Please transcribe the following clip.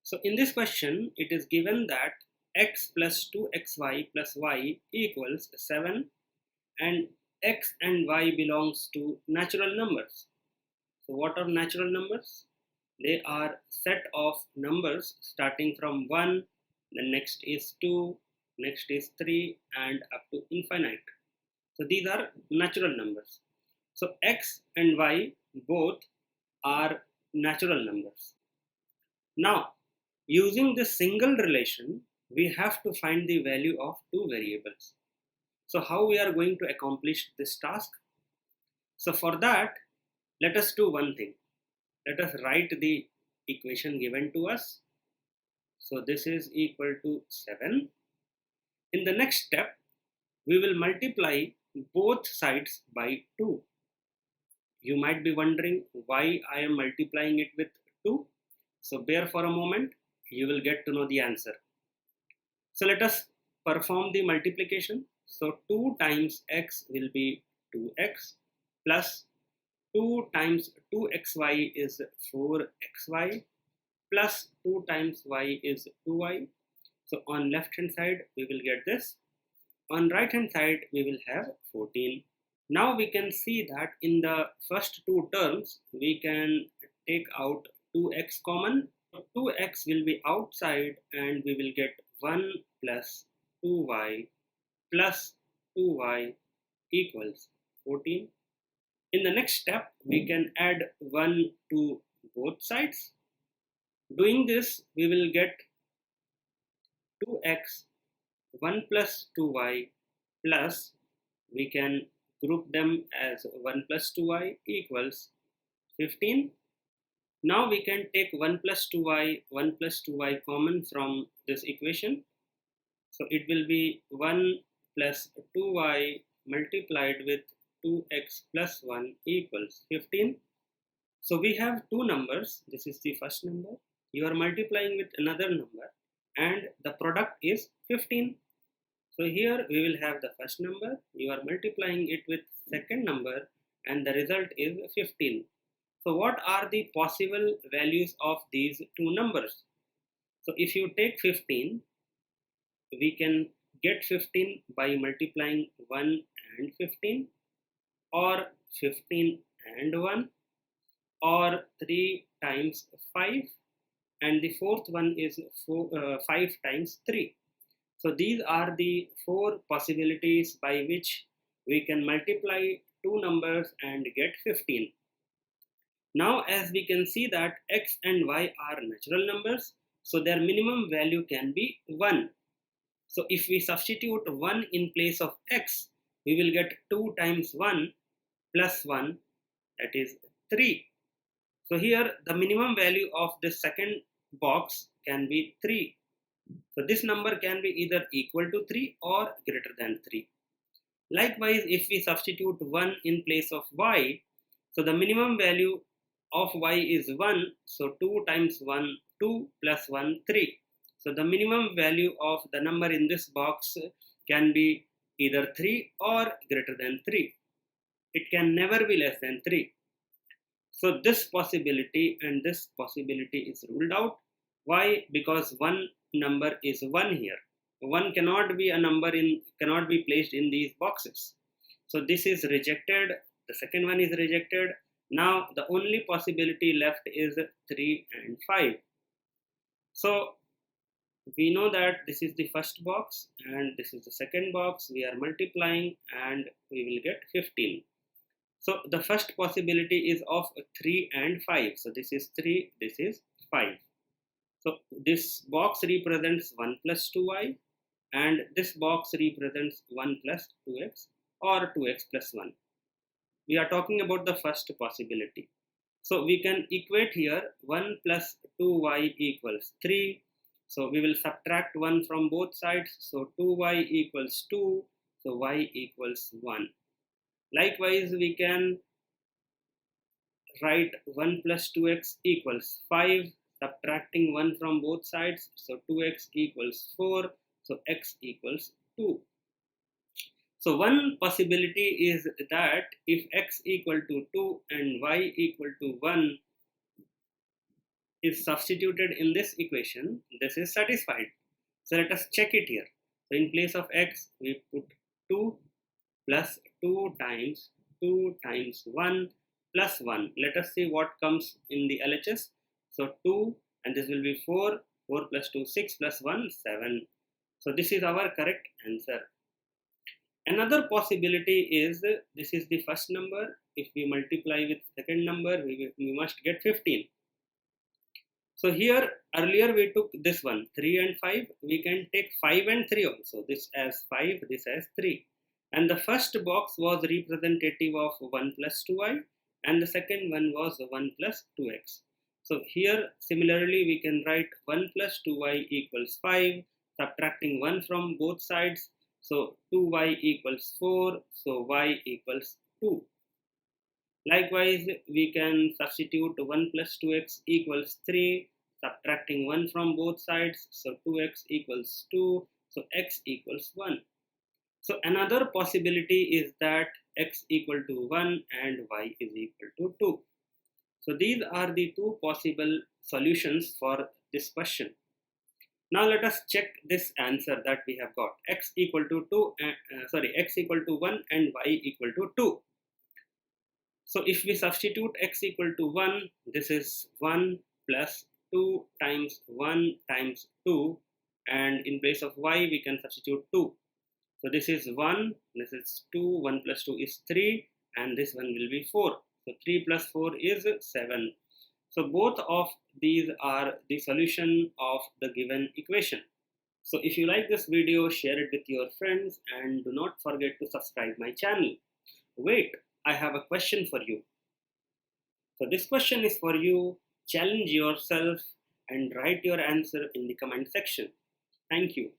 So in this question, it is given that x plus 2xy plus y equals 7 and x and y belongs to natural numbers. So what are natural numbers? They are set of numbers starting from 1, the next is 2, next is 3 and up to infinite. So these are natural numbers. So x and y both are natural numbers. Now, using this single relation, we have to find the value of two variables. So how we are going to accomplish this task? So for that, let us do one thing. Let us write the equation given to us. So this is equal to 7. In the next step, we will multiply both sides by 2. You might be wondering why I am multiplying it with 2. So bear for a moment, you will get to know the answer. So let us perform the multiplication. So 2 times x will be 2x plus 2 times 2xy is 4xy plus 2 times y is 2y. So on left hand side we will get this. On right hand side we will have 14. Now we can see that in the first two terms we can take out 2x common. 2x will be outside and we will get 1 plus 2y plus 2y equals 14. In the next step, we can add 1 to both sides. Doing this, we will get 2x, 1 plus 2y plus, we can group them as 1 plus 2y equals 15. Now we can take 1 plus 2y common from this equation. So it will be 1 plus 2y multiplied with 2x plus 1 equals 15. So we have two numbers. This is the first number. You are multiplying with another number and the product is 15. So here we will have the first number. You are multiplying it with second number and the result is 15. So what are the possible values of these two numbers? So if you take 15, we can get 15 by multiplying 1 and 15, or 15 and 1, or 3 times 5, and the fourth one is 5 times 3. So these are the four possibilities by which we can multiply two numbers and get 15. Now as we can see that x and y are natural numbers, so their minimum value can be 1. So if we substitute 1 in place of x, we will get 2 times 1 plus 1, that is 3. So here the minimum value of this second box can be 3. So this number can be either equal to 3 or greater than 3. Likewise, if we substitute 1 in place of y, so the minimum value of y is 1, so 2 times 1, 2 plus 1, 3. So the minimum value of the number in this box can be either 3 or greater than 3. It can never be less than 3. So this possibility and this possibility is ruled out. Why? Because one number is 1 here. 1 cannot be a number cannot be placed in these boxes. So this is rejected. The second one is rejected. Now the only possibility left is 3 and 5. So we know that this is the first box and this is the second box. We are multiplying and we will get 15. So the first possibility is of 3 and 5. So this is 3, this is 5. So this box represents 1 plus 2y and this box represents 1 plus 2x or 2x plus 1. We are talking about the first possibility. So we can equate here 1 plus 2y equals 3. So we will subtract 1 from both sides. So 2y equals 2. So y equals 1. Likewise, we can write 1 plus 2x equals 5. Subtracting 1 from both sides. So 2x equals 4. So x equals 2. So one possibility is that if x equal to 2 and y equal to 1, is substituted in this equation, this is satisfied. So let us check it here. So in place of x, we put 2 plus 2 times 1 plus 1. Let us see what comes in the LHS. So 2, and this will be 4. 4 plus 2, 6 plus 1, 7. So this is our correct answer. Another possibility is, this is the first number. If we multiply with second number, we must get 15. So here, earlier we took this one, 3 and 5. We can take 5 and 3 also. This as 5, this as 3. And the first box was representative of 1 plus 2y, and the second one was 1 plus 2x. So here, similarly, we can write 1 plus 2y equals 5, subtracting 1 from both sides. So 2y equals 4, so y equals 2. Likewise, we can substitute 1 plus 2x equals 3, subtracting 1 from both sides. So 2x equals 2, so x equals 1. So another possibility is that x equal to 1 and y is equal to 2. So these are the two possible solutions for this question. Now let us check this answer that we have got. X equal to 1 and y equal to 2. So if we substitute x equal to 1, this is 1 plus 2 times 1 times 2, and in place of y we can substitute 2. So this is 1, this is 2, 1 plus 2 is 3, and this one will be 4. So 3 plus 4 is 7. So both of these are the solution of the given equation. So if you like this video, share it with your friends and do not forget to subscribe my channel. Wait, I have a question for you. So this question is for you. Challenge yourself and write your answer in the comment section. Thank you.